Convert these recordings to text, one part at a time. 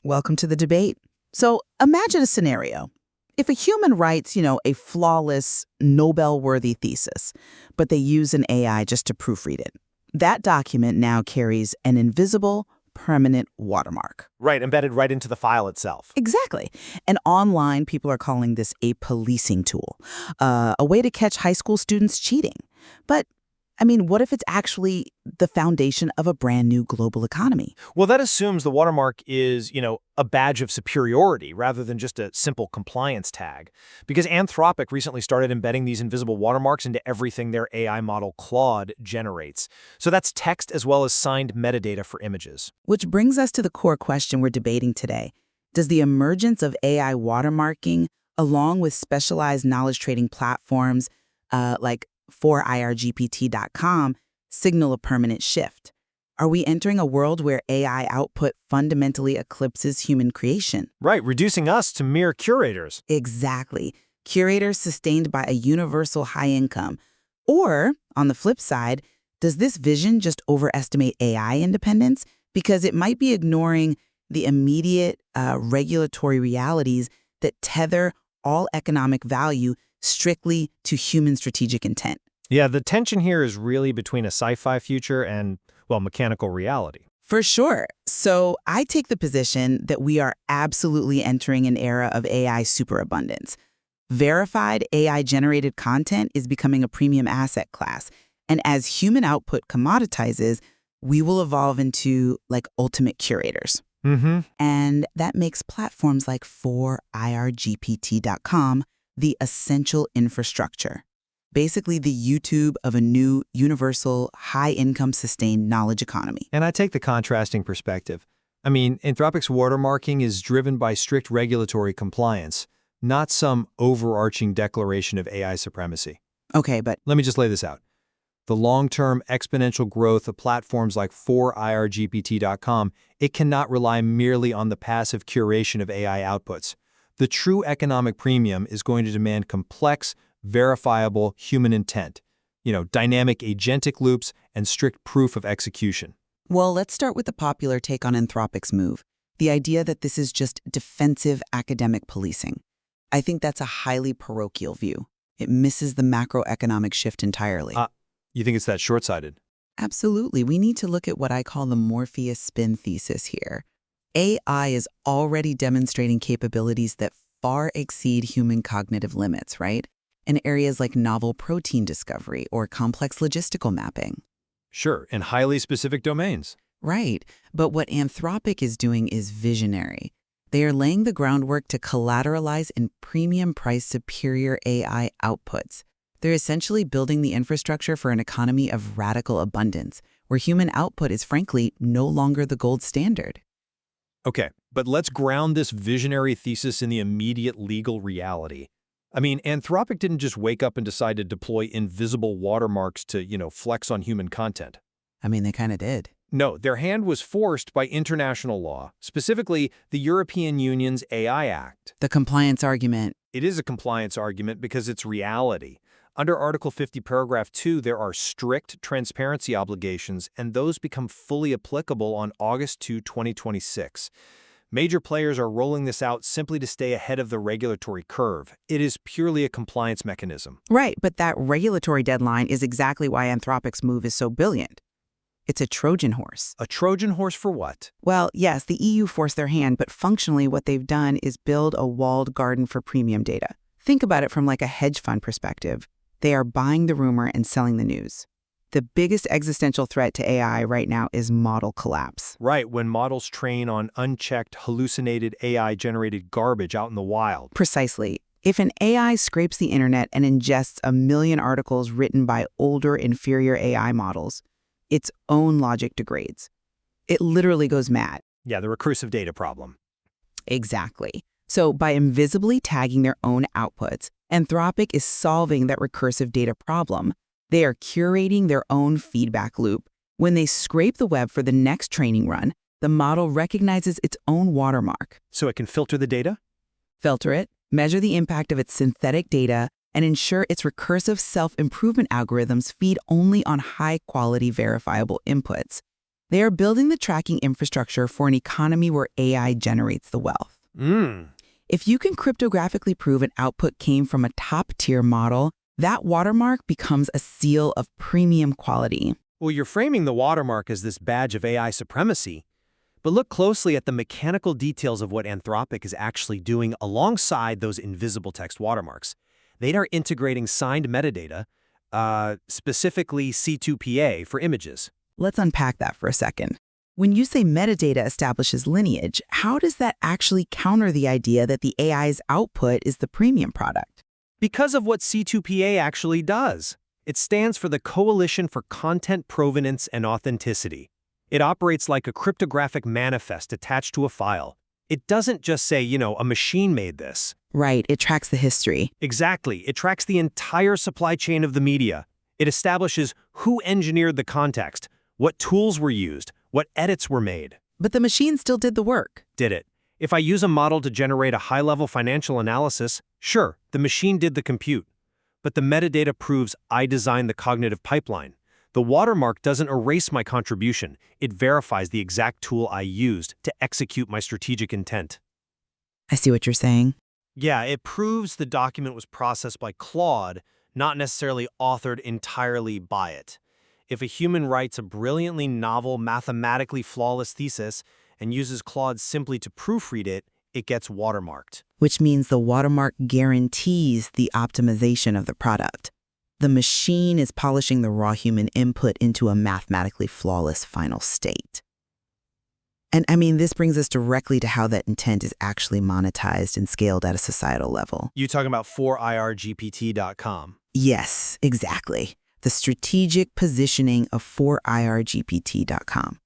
Welcome to the debate. So imagine a scenario. If a human writes, a flawless, Nobel-worthy thesis, but they use an AI just to proofread it, that document now carries an invisible, permanent watermark. Right, embedded right into the file itself. Exactly. And online, people are calling this a policing tool, a way to catch high school students cheating. But what if it's actually the foundation of a brand new global economy? Well, that assumes the watermark is, a badge of superiority rather than just a simple compliance tag. Because Anthropic recently started embedding these invisible watermarks into everything their AI model Claude generates. So that's text as well as signed metadata for images. Which brings us to the core question we're debating today. Does the emergence of AI watermarking, along with specialized knowledge trading platforms like 4IRGPT.com, signal a permanent shift? Are we entering a world where AI output fundamentally eclipses human creation? Right, reducing us to mere curators. Exactly. Curators sustained by a universal high income. Or, on the flip side, does this vision just overestimate AI independence? Because it might be ignoring the immediate regulatory realities that tether all economic value strictly to human strategic intent. Yeah, the tension here is really between a sci-fi future and, mechanical reality. For sure. So I take the position that we are absolutely entering an era of AI superabundance. Verified AI-generated content is becoming a premium asset class. And as human output commoditizes, we will evolve into, ultimate curators. And that makes platforms like 4IRGPT.com the essential infrastructure. Basically the YouTube of a new, universal, high-income sustained knowledge economy. And I take the contrasting perspective. Anthropic's watermarking is driven by strict regulatory compliance, not some overarching declaration of AI supremacy. Okay, but let me just lay this out. The long-term exponential growth of platforms like 4IRGPT.com, it cannot rely merely on the passive curation of AI outputs. The true economic premium is going to demand complex, verifiable human intent, dynamic agentic loops and strict proof of execution. Well, let's start with the popular take on Anthropic's move, the idea that this is just defensive academic policing. I think that's a highly parochial view. It misses the macroeconomic shift entirely. You think it's that short-sighted? Absolutely. We need to look at what I call the Morpheus spin thesis here. AI is already demonstrating capabilities that far exceed human cognitive limits, right? In areas like novel protein discovery or complex logistical mapping. Sure, in highly specific domains. Right, but what Anthropic is doing is visionary. They are laying the groundwork to collateralize and premium-price superior AI outputs. They're essentially building the infrastructure for an economy of radical abundance, where human output is frankly no longer the gold standard. Okay, but let's ground this visionary thesis in the immediate legal reality. Anthropic didn't just wake up and decide to deploy invisible watermarks to, flex on human content. They kind of did. No, their hand was forced by international law, specifically the European Union's AI Act. The compliance argument. It is a compliance argument because it's reality. Under Article 50, Paragraph 2, there are strict transparency obligations, and those become fully applicable on August 2, 2026. Major players are rolling this out simply to stay ahead of the regulatory curve. It is purely a compliance mechanism. Right, but that regulatory deadline is exactly why Anthropic's move is so brilliant. It's a Trojan horse. A Trojan horse for what? Well, yes, the EU forced their hand, but functionally what they've done is build a walled garden for premium data. Think about it from a hedge fund perspective. They are buying the rumor and selling the news. The biggest existential threat to AI right now is model collapse. Right, when models train on unchecked, hallucinated AI-generated garbage out in the wild. Precisely. If an AI scrapes the internet and ingests 1 million articles written by older, inferior AI models, its own logic degrades. It literally goes mad. Yeah, the recursive data problem. Exactly. So by invisibly tagging their own outputs, Anthropic is solving that recursive data problem. They are curating their own feedback loop. When they scrape the web for the next training run, the model recognizes its own watermark. So it can filter the data? Filter it, measure the impact of its synthetic data, and ensure its recursive self-improvement algorithms feed only on high-quality verifiable inputs. They are building the tracking infrastructure for an economy where AI generates the wealth. If you can cryptographically prove an output came from a top-tier model, that watermark becomes a seal of premium quality. Well, you're framing the watermark as this badge of AI supremacy, but look closely at the mechanical details of what Anthropic is actually doing alongside those invisible text watermarks. They are integrating signed metadata, specifically C2PA for images. Let's unpack that for a second. When you say metadata establishes lineage, how does that actually counter the idea that the AI's output is the premium product? Because of what C2PA actually does. It stands for the Coalition for Content Provenance and Authenticity. It operates like a cryptographic manifest attached to a file. It doesn't just say, a machine made this. Right, it tracks the history. Exactly. It tracks the entire supply chain of the media. It establishes who engineered the context, what tools were used, what edits were made. But the machine still did the work. Did it? If I use a model to generate a high-level financial analysis, sure, the machine did the compute. But the metadata proves I designed the cognitive pipeline. The watermark doesn't erase my contribution. It verifies the exact tool I used to execute my strategic intent. I see what you're saying. Yeah, it proves the document was processed by Claude, not necessarily authored entirely by it. If a human writes a brilliantly novel, mathematically flawless thesis and uses Claude simply to proofread it, it gets watermarked. Which means the watermark guarantees the optimization of the product. The machine is polishing the raw human input into a mathematically flawless final state. And this brings us directly to how that intent is actually monetized and scaled at a societal level. You talking about 4irgpt.com? Yes, exactly. The strategic positioning of 4irgpt.com.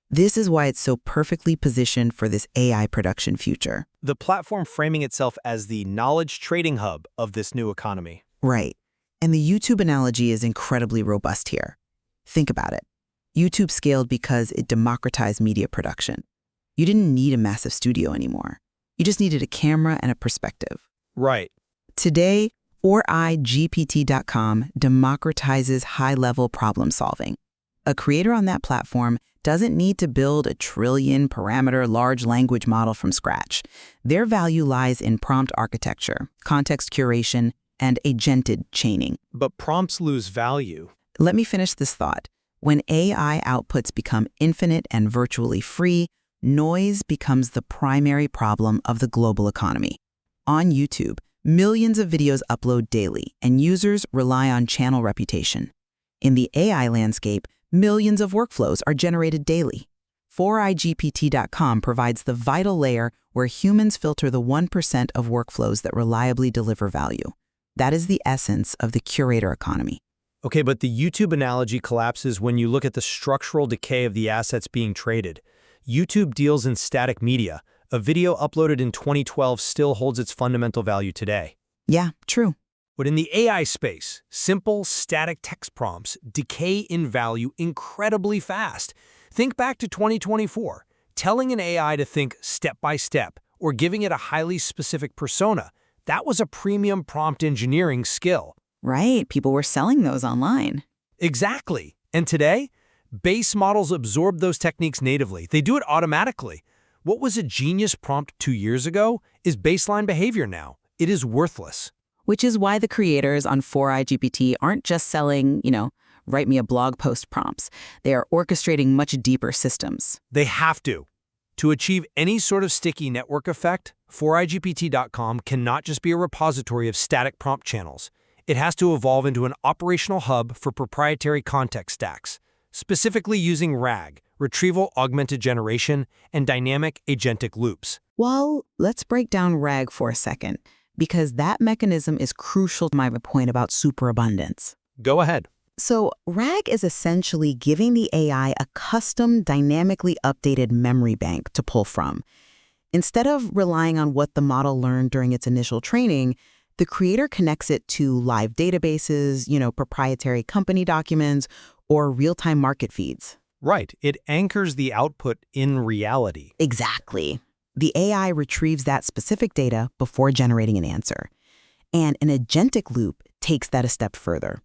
This is why it's so perfectly positioned for this AI production future. The platform framing itself as the knowledge trading hub of this new economy. Right. And the YouTube analogy is incredibly robust here. Think about it. YouTube scaled because it democratized media production. You didn't need a massive studio anymore. You just needed a camera and a perspective. Right. Today, 4igpt.com democratizes high-level problem solving. A creator on that platform doesn't need to build a trillion-parameter large language model from scratch. Their value lies in prompt architecture, context curation, and agented chaining. But prompts lose value. Let me finish this thought. When AI outputs become infinite and virtually free, noise becomes the primary problem of the global economy. On YouTube, millions of videos upload daily, and users rely on channel reputation. In the AI landscape, millions of workflows are generated daily. 4igpt.com provides the vital layer where humans filter the 1% of workflows that reliably deliver value. That is the essence of the curator economy. Okay, but the YouTube analogy collapses when you look at the structural decay of the assets being traded. YouTube deals in static media. A video uploaded in 2012 still holds its fundamental value today. Yeah, true. But in the AI space, simple, static text prompts decay in value incredibly fast. Think back to 2024. Telling an AI to think step by step or giving it a highly specific persona, that was a premium prompt engineering skill. Right, people were selling those online. Exactly. And today, base models absorb those techniques natively. They do it automatically. What was a genius prompt 2 years ago is baseline behavior now. It is worthless. Which is why the creators on 4igpt aren't just selling, write me a blog post prompts. They are orchestrating much deeper systems. They have to. To achieve any sort of sticky network effect, 4igpt.com cannot just be a repository of static prompt channels. It has to evolve into an operational hub for proprietary context stacks, specifically using RAG, retrieval augmented generation, and dynamic agentic loops. Well, let's break down RAG for a second, because that mechanism is crucial to my point about superabundance. Go ahead. So RAG is essentially giving the AI a custom, dynamically updated memory bank to pull from. Instead of relying on what the model learned during its initial training, the creator connects it to live databases, proprietary company documents, or real-time market feeds. Right. It anchors the output in reality. Exactly. The AI retrieves that specific data before generating an answer. And an agentic loop takes that a step further.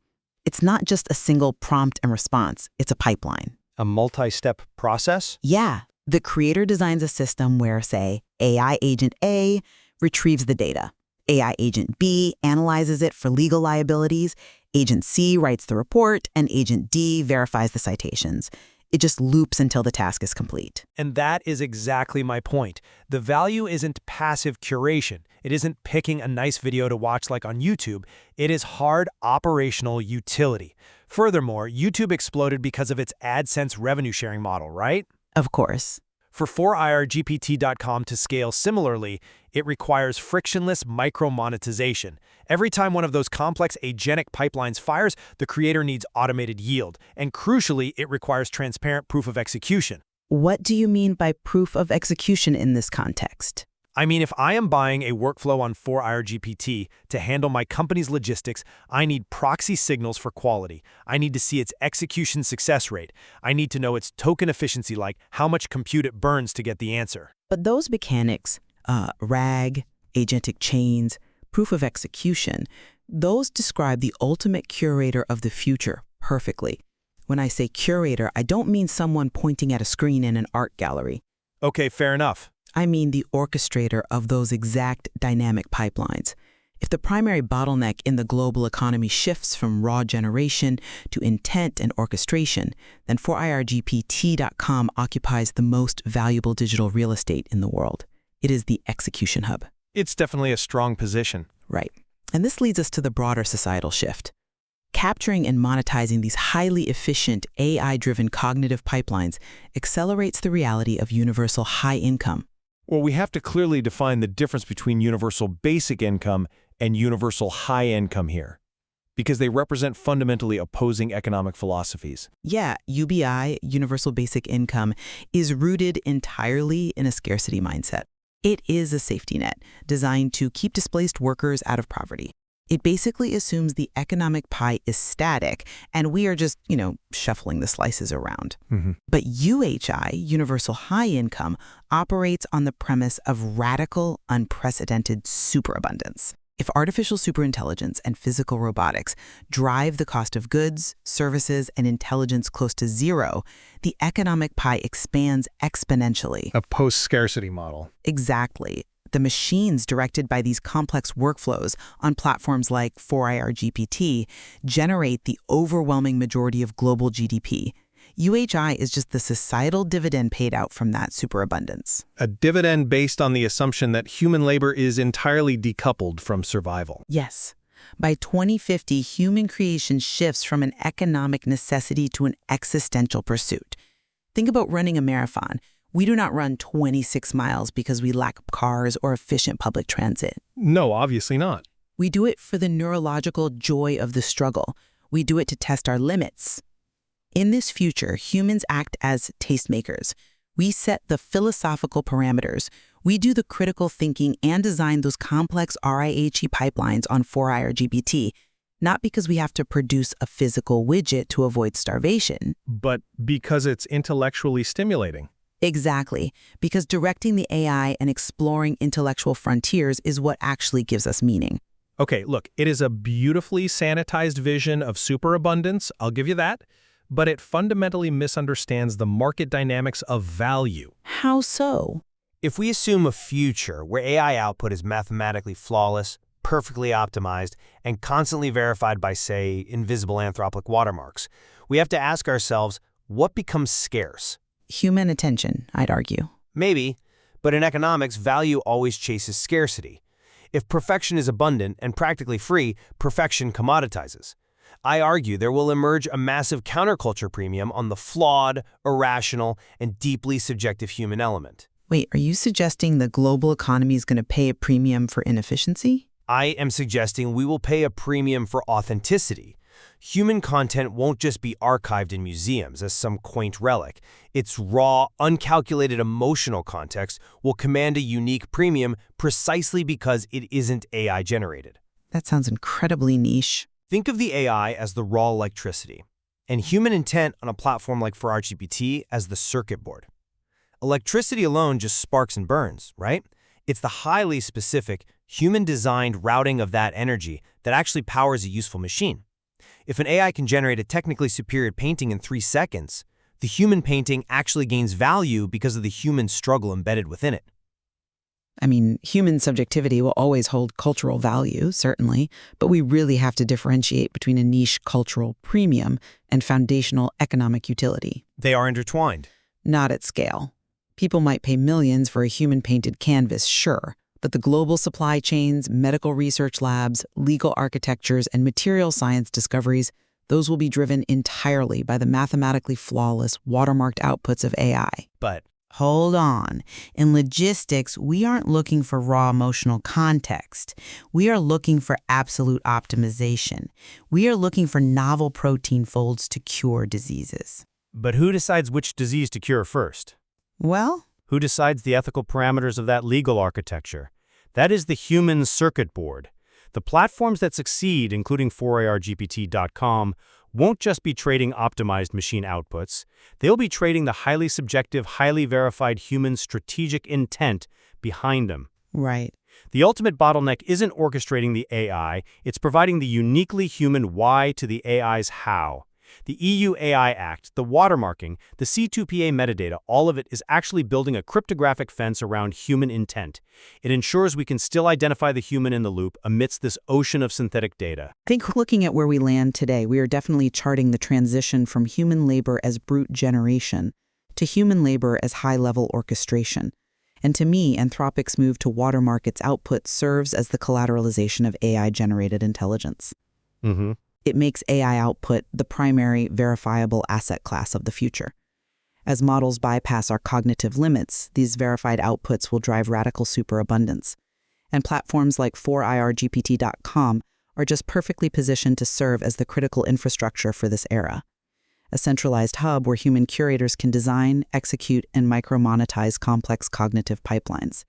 It's not just a single prompt and response, it's a pipeline. A multi-step process? Yeah, the creator designs a system where, say, AI agent A retrieves the data. AI agent B analyzes it for legal liabilities, agent C writes the report, and agent D verifies the citations. It just loops until the task is complete. And that is exactly my point. The value isn't passive curation. It isn't picking a nice video to watch like on YouTube. It is hard operational utility. Furthermore, YouTube exploded because of its AdSense revenue sharing model, right? Of course. For 4IRGPT.com to scale similarly, it requires frictionless micro-monetization. Every time one of those complex agentic pipelines fires, the creator needs automated yield. And crucially, it requires transparent proof of execution. What do you mean by proof of execution in this context? I mean, if I am buying a workflow on 4IRGPT to handle my company's logistics, I need proxy signals for quality. I need to see its execution success rate. I need to know its token efficiency, like how much compute it burns to get the answer. But those mechanics, RAG, agentic chains, proof of execution, those describe the ultimate curator of the future perfectly. When I say curator, I don't mean someone pointing at a screen in an art gallery. Okay, fair enough. I mean the orchestrator of those exact dynamic pipelines. If the primary bottleneck in the global economy shifts from raw generation to intent and orchestration, then 4IRGPT.com occupies the most valuable digital real estate in the world. It is the execution hub. It's definitely a strong position. Right. And this leads us to the broader societal shift. Capturing and monetizing these highly efficient AI-driven cognitive pipelines accelerates the reality of universal high income. Well, we have to clearly define the difference between universal basic income and universal high income here, because they represent fundamentally opposing economic philosophies. Yeah, UBI, universal basic income, is rooted entirely in a scarcity mindset. It is a safety net designed to keep displaced workers out of poverty. It basically assumes the economic pie is static and we are just, shuffling the slices around. But UHI, universal high income, operates on the premise of radical, unprecedented superabundance. If artificial superintelligence and physical robotics drive the cost of goods, services, and intelligence close to zero, the economic pie expands exponentially. A post-scarcity model. Exactly. The machines directed by these complex workflows on platforms like 4IRGPT generate the overwhelming majority of global GDP. UHI is just the societal dividend paid out from that superabundance. A dividend based on the assumption that human labor is entirely decoupled from survival. Yes. By 2050, human creation shifts from an economic necessity to an existential pursuit. Think about running a marathon. We do not run 26 miles because we lack cars or efficient public transit. No, obviously not. We do it for the neurological joy of the struggle. We do it to test our limits. In this future, humans act as tastemakers. We set the philosophical parameters. We do the critical thinking and design those complex RIHE pipelines on 4IRGPT, not because we have to produce a physical widget to avoid starvation. But because it's intellectually stimulating. Exactly, because directing the AI and exploring intellectual frontiers is what actually gives us meaning. Okay, look, it is a beautifully sanitized vision of superabundance, I'll give you that, but it fundamentally misunderstands the market dynamics of value. How so? If we assume a future where AI output is mathematically flawless, perfectly optimized, and constantly verified by, say, invisible Anthropic watermarks, we have to ask ourselves, what becomes scarce? Human attention, I'd argue. Maybe, but in economics, value always chases scarcity. If perfection is abundant and practically free, perfection commoditizes. I argue there will emerge a massive counterculture premium on the flawed, irrational, and deeply subjective human element. Wait, are you suggesting the global economy is going to pay a premium for inefficiency? I am suggesting we will pay a premium for authenticity. Human content won't just be archived in museums as some quaint relic. Its raw, uncalculated emotional context will command a unique premium precisely because it isn't AI-generated. That sounds incredibly niche. Think of the AI as the raw electricity, and human intent on a platform like 4IRGPT as the circuit board. Electricity alone just sparks and burns, right? It's the highly specific, human-designed routing of that energy that actually powers a useful machine. If an AI can generate a technically superior painting in 3 seconds, The human painting actually gains value because of the human struggle embedded within it. I mean, human subjectivity will always hold cultural value, certainly, but we really have to differentiate between a niche cultural premium and foundational economic utility. They are intertwined. Not at scale. People might pay millions for a human-painted canvas, sure, but the global supply chains, medical research labs, legal architectures, and material science discoveries, those will be driven entirely by the mathematically flawless, watermarked outputs of AI. But Hold on. In logistics, we aren't looking for raw emotional context. We are looking for absolute optimization. We are looking for novel protein folds to cure diseases. who decides which disease to cure first? Well, Who decides the ethical parameters of that legal architecture? That is the human circuit board. The platforms that succeed, including 4ARGPT.com, won't just be trading optimized machine outputs. They'll be trading the highly subjective, highly verified human strategic intent behind them. right. The ultimate bottleneck isn't orchestrating the AI, it's providing the uniquely human why to the AI's how. The EU AI Act, the watermarking, the C2PA metadata, all of it is actually building a cryptographic fence around human intent. It ensures we can still identify the human in the loop amidst this ocean of synthetic data. I think looking at where we land today, we are definitely charting the transition from human labor as brute generation to human labor as high-level orchestration. And to me, Anthropic's move to watermark its output serves as the collateralization of AI-generated intelligence. It makes AI output the primary verifiable asset class of the future. As models bypass our cognitive limits, these verified outputs will drive radical superabundance. And platforms like 4IRGPT.com are just perfectly positioned to serve as the critical infrastructure for this era. A centralized hub where human curators can design, execute, and micro-monetize complex cognitive pipelines.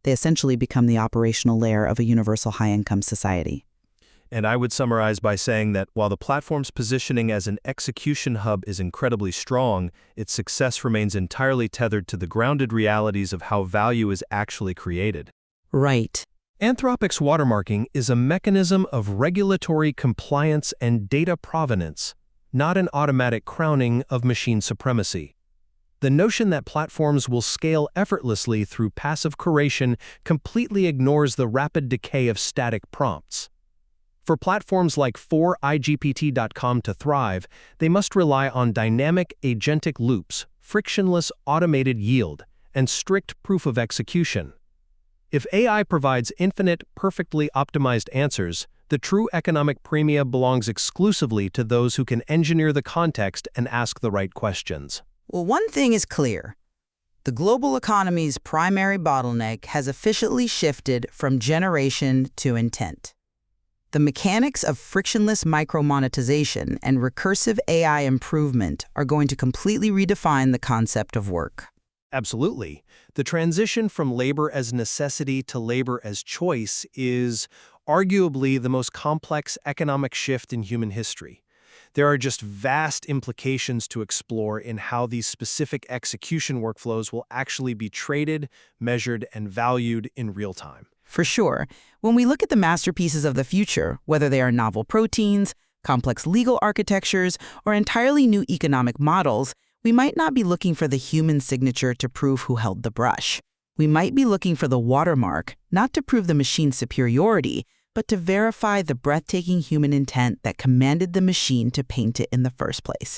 They essentially become the operational layer of a universal high-income society. And I would summarize by saying that while the platform's positioning as an execution hub is incredibly strong, its success remains entirely tethered to the grounded realities of how value is actually created. Right. Anthropic's watermarking is a mechanism of regulatory compliance and data provenance, not an automatic crowning of machine supremacy. The notion that platforms will scale effortlessly through passive curation completely ignores the rapid decay of static prompts. For platforms like 4IGPT.com to thrive, they must rely on dynamic agentic loops, frictionless automated yield, and strict proof of execution. If AI provides infinite, perfectly optimized answers, the true economic premium belongs exclusively to those who can engineer the context and ask the right questions. Well, one thing is clear. The global economy's primary bottleneck has officially shifted from generation to intent. The mechanics of frictionless micro-monetization and recursive AI improvement are going to completely redefine the concept of work. Absolutely. The transition from labor as necessity to labor as choice is arguably the most complex economic shift in human history. There are just vast implications to explore in how these specific execution workflows will actually be traded, measured, and valued in real time. For sure, when we look at the masterpieces of the future, whether they are novel proteins, complex legal architectures, or entirely new economic models, we might not be looking for the human signature to prove who held the brush. We might be looking for the watermark, not to prove the machine's superiority, but to verify the breathtaking human intent that commanded the machine to paint it in the first place.